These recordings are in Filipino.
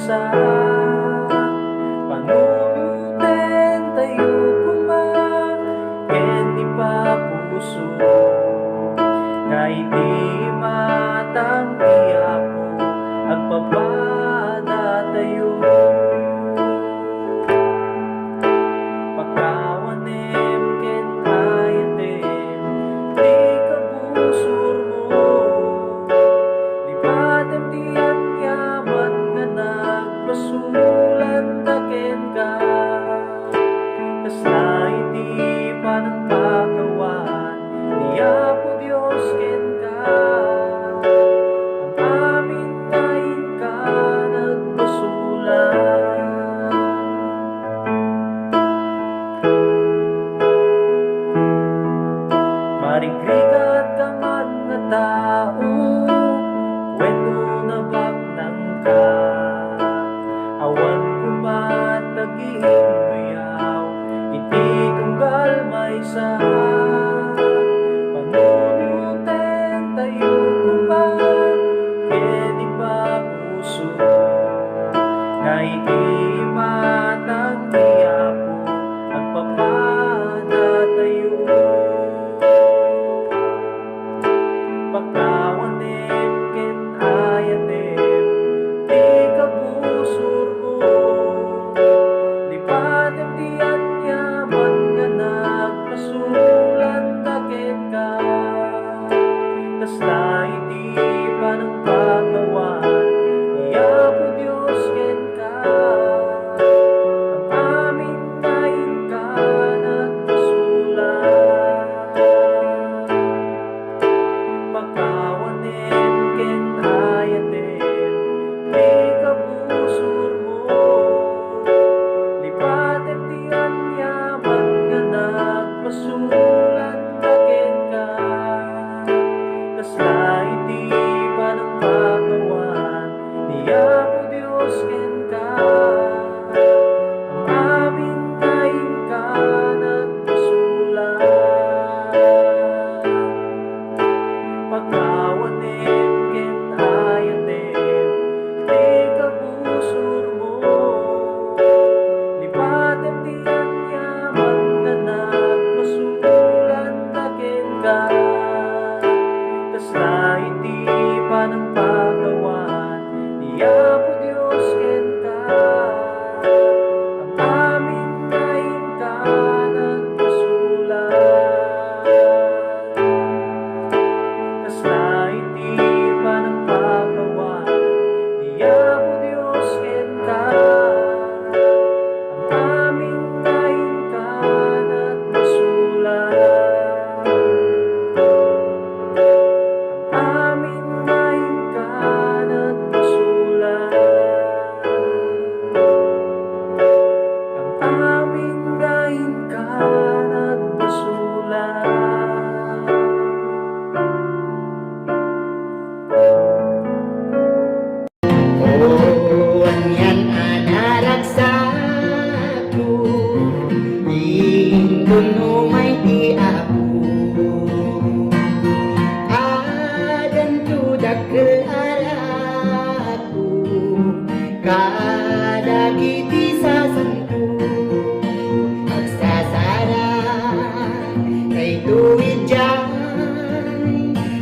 sa panunuten tayo kuma ken di pa puso na hindi matanggi ako agpapada tayo pagkawanem ken ayatem di kabusor mo lipatem diyan yaman nga nagpasulan taken ka kasla iti panang pagawan niya po Diyos ken ka ang amin ngayon ka nagpasulan marigrigat ka man nga tao wenno nabaknang ka awan kumataging mayaw iti tunggal may sa panunuten tayo kuman ken di pa puso na iti matanggi ako agpapada tayo pagkawanem ken ayatem di kabusor mo lipatem diyan yaman nga nagpasulan taken ka kasla iti panang pagawan iya po Diyos ken ka ang amin ngayon ka nagpasulan pagkawanem ken ayatem di kabusor mo lipatem diyan yaman nga nagpasulan taken ka kasla iti panang pagawan niya po Diyos ken ka ang amin ngayon ka nagpasulan pagkawanem ken ayatem di kabusor mo lipatem diyan yaman nga nagpasulan taken ka kasla iti panang pagawan niya po Diyos ken ka ang amin ngayon ka nagpasulan kasla iti panang pagawan niya po Diyos ken ka ang amin ngayon ka nagpasulan ang amin ngayon ka nagpasulan ang amin ngayon ka nagpasulan. Yan anaragsaku Intuno may di ako Adan tudak ke araku Kadagiti sasantu Magsasara Kay tuwid dyan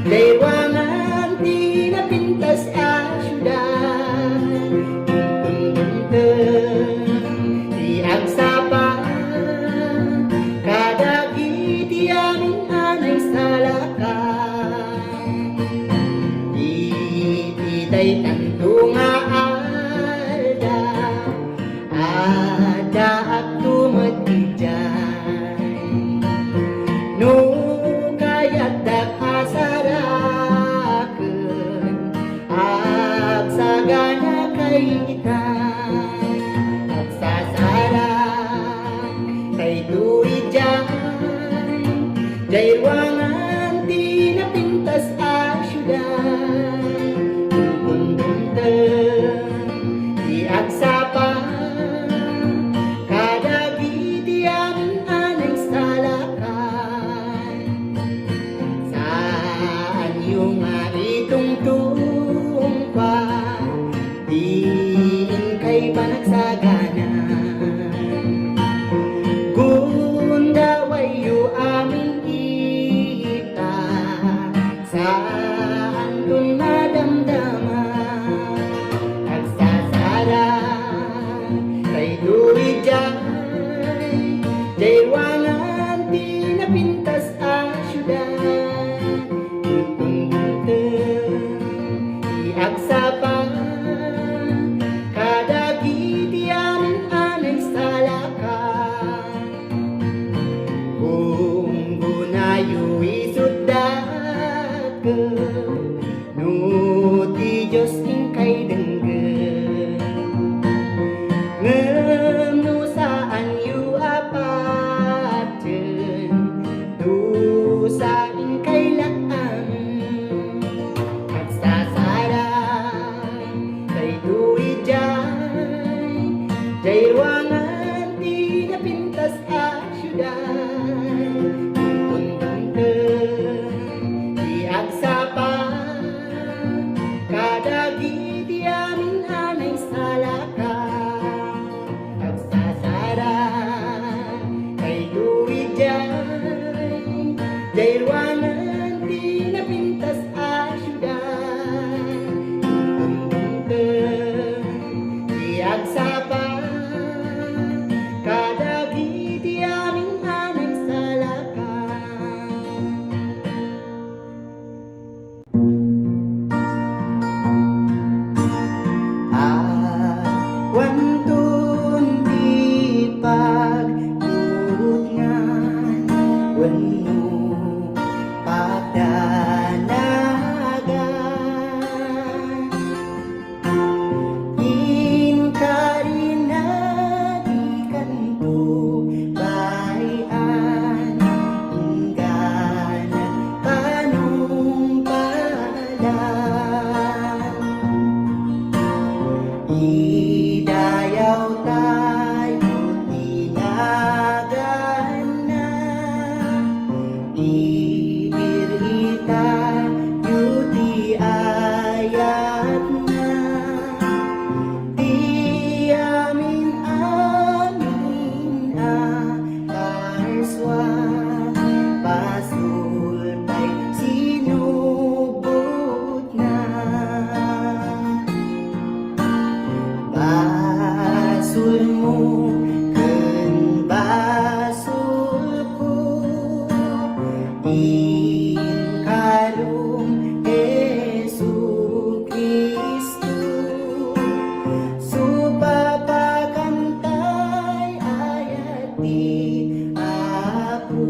Daywangan di napintas asyudan di agsapa kadagiti amin anay salakan ititay tanto nga alda ada at tumatidyan no kayat dak asaraken agsagana kaitan kay tuwid dyan daywangan di napintas asyudan tungkundunten di agsapa kadagiti amin anay salakan saan yung itungtungpa di saan ko'y madamdaman. Nagsasara kay duwi dyan, jaywangan di napintas ang syudad. Iagsapa kadagiti amin anay salakan. Kung gunayo isudat ka, no ti Diyos ingkay denggan. Ngem no saan yu apat jen, dusa ingkay laan. Nagsasara kay duwi jay, jaywangan di napintas ang syudad. Iagsapa kadagiti amin anay salakan. Nagsasara kay duwi jay, jaywangan di napintas ang syudad. Iagsapa kadagiti amin anay salakan. Wantun di pagtulungan, wano pagdanagan. Inkarina di kanto bayan, ingganan panumpalan. Idayaw tayo tinagan na, ibirita yu di ayat na. Di amin amin karswa, pasul tay sinubot na. Basul mo ken basul ko, inkalum Jesu Kristo. Supapakantay ayat di ako,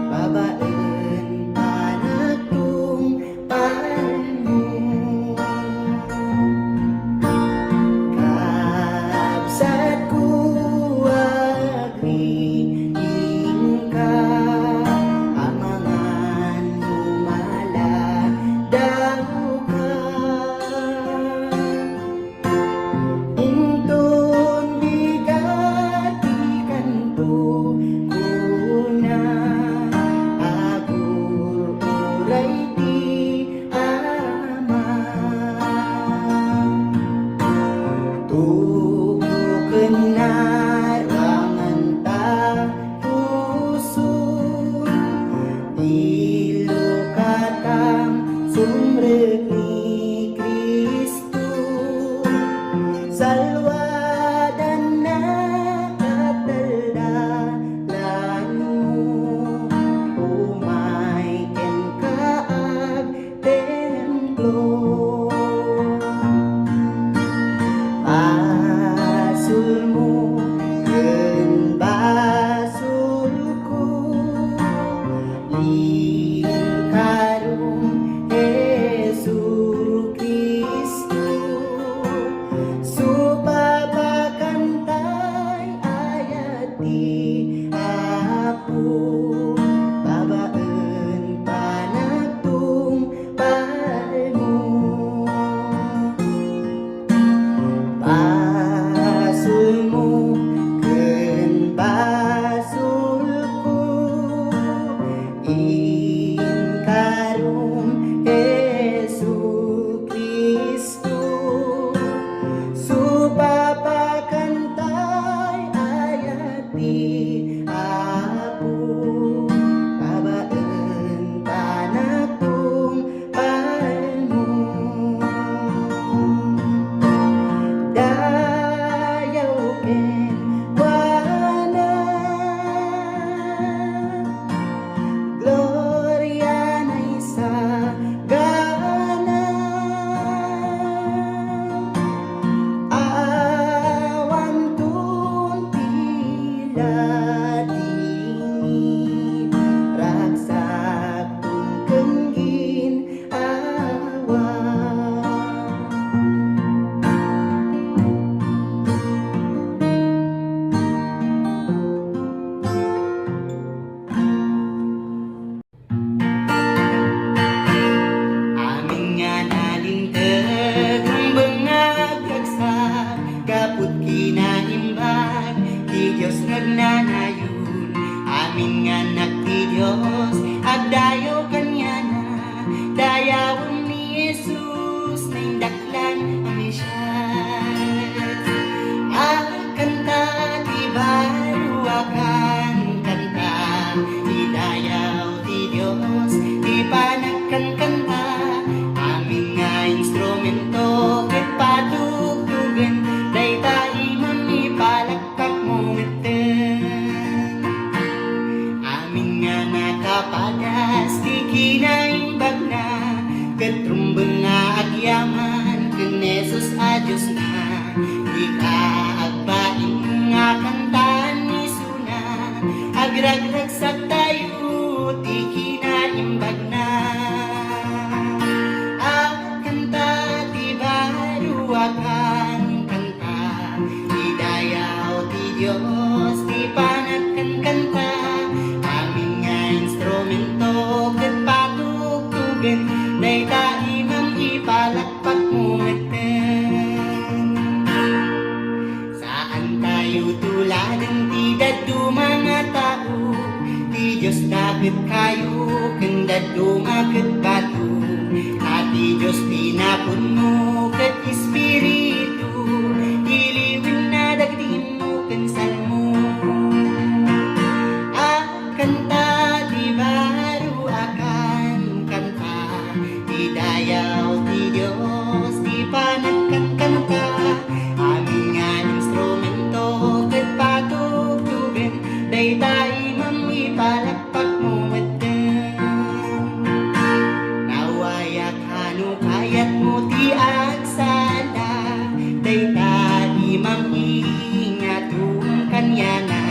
babaen panagtung panmo. Kapsat ko agri ingka, amangan lumaladaw ka. Intun bigati kanto kuna, agur uray di ama. Tubuken na rangan ta puson, ilokatang sumreg ni Kristo. Salwadan na katalalan mo, umay ken kaag templo. Basul mo ken basul ko, inkalum Jesu dayawan ni Jesus na indaklan ang Mesyas. Kanta ti baru akan kanta, idayaw ti Diyos, ti panagkan kanta, amin nga instrumento, ket patugtugan, dayta imam ipalakpak mo ngeten. Amin nga nakapadas, ti kinaimbag na, ket rumbeng nga agyaman, ken Jesus a Diyos na, di ka agbain nga kantaan ni Suna, agragragsak tayo, ti kinaimbag na. Kanta ti baru akan kanta, idayaw ti Diyos, ti panagkan kanta, amin nga instrumento, ket patugtugan, dayta imam ipalakpak mo ngeten. Saan tayo tuladan ti daddu mga tao, ti Diyos daket kayo, ken daddu maket batu, ati Diyos pinapuno ket Espiritu, iliwin na dagdin mo ken salmo. Kanta ti baru akan kanta, idayaw ti Diyos, ti panagkan kanta, amin nga instrumento, ket patugtugan, dayta imam ipalakpak mo ngeten. Nawayak hanu kayat mo ti agsala, dayta imam ingatum kanyana,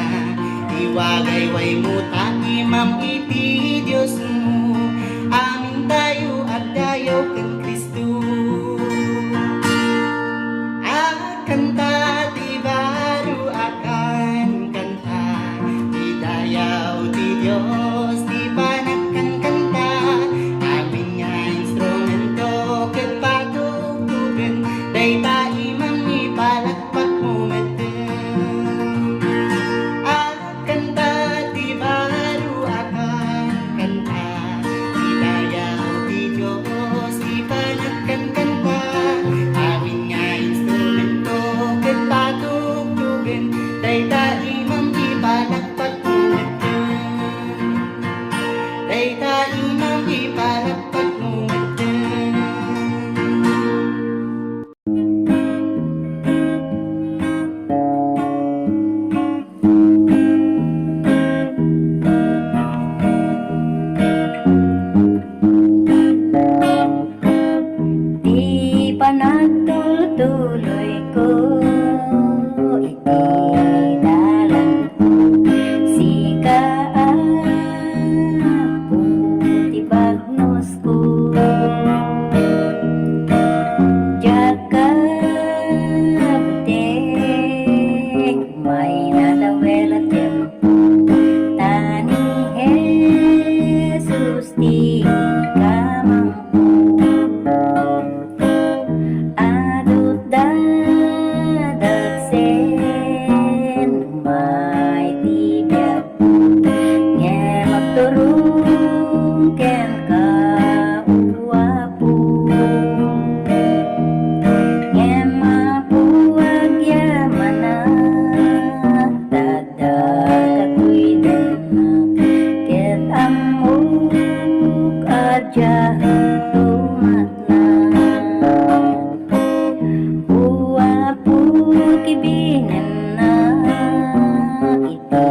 iwagayway mo ta imam iti Diyos mo, amin tayo agdayaw ken Kristo. Kanta ti baru akan kanta, idayaw ti Diyos, ti panagkan kanta, amin nga instrumento, ket patugtugan, dayta imam ipalakpak mo ngeten. Kanta ti baru akan kanta, idayaw ti Diyos, ti panagkan kanta, amin nga instrumento, ket patugtugan, dayta imam ipalakpak mo ngeten. Dayta imam ipalakpak mo ngeten. Di panagtuloy ko, itidalan ko, sika ako, ti bagnos ko. Jaka buteng, may nadawela tempo, tani Jesus ti kamangko. Adut dadagsen, may tibiyag, nga magturong ken kauwapo, nga mapuwag yaman na, dadagatoy danak, ket amok adyahan tumatnan. Uwapo kibinan na, iti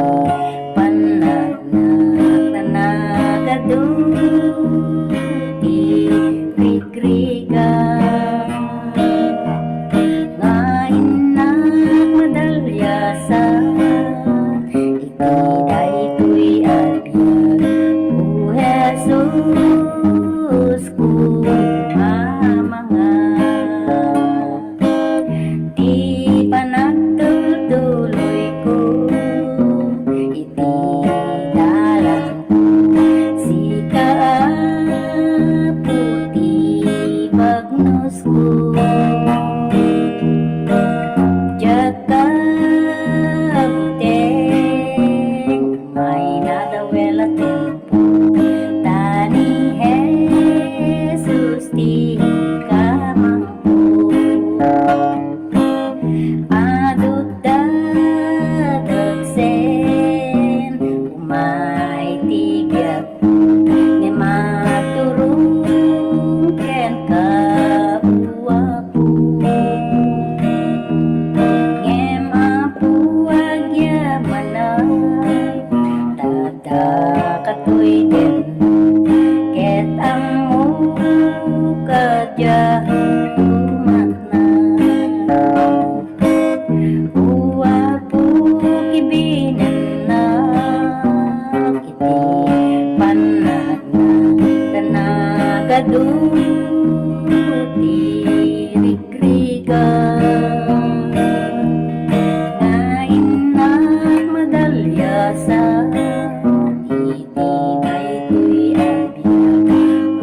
panagnak na nagadu, ti krikrigan, nga inak madalyasan, iti daytoy agyan, o Jesus ko amangan. Di panagtuloy ko, iti dalan ko, sika puti bagnos ko. Jaka buteng, may nadawela tempo, tani dirigrigan nga inak madalya sa iti daytoy abiyag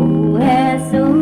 o Jesus